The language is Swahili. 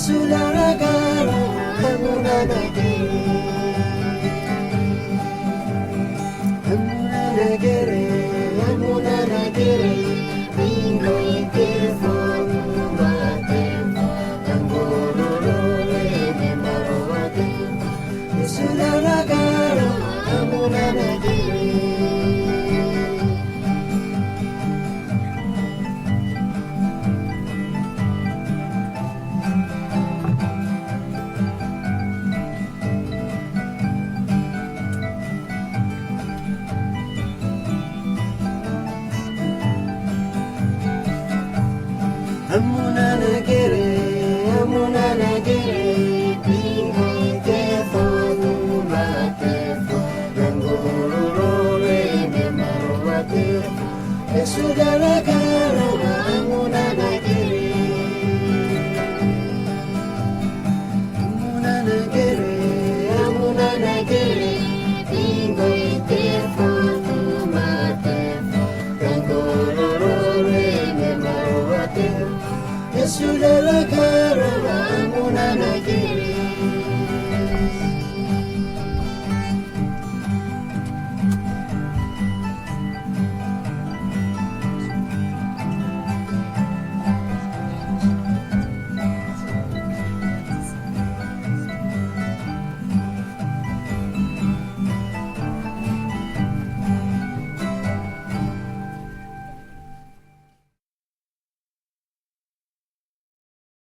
Sularagara Hamunanagere Hamunanagere Hamunanagere Bingo Iterfon Mate Tangorore Nemarowate Sularagara Hamunanagere Hamunanagere, Hamunanagere, Bingo Iterfon Mate Tangorore Nemarowate Sularagara Hamunanagere Hamunanagere, Hamunanagere, Bingo Iterfon Mate Tangorore Nemarowate Sularagara Hamunanagere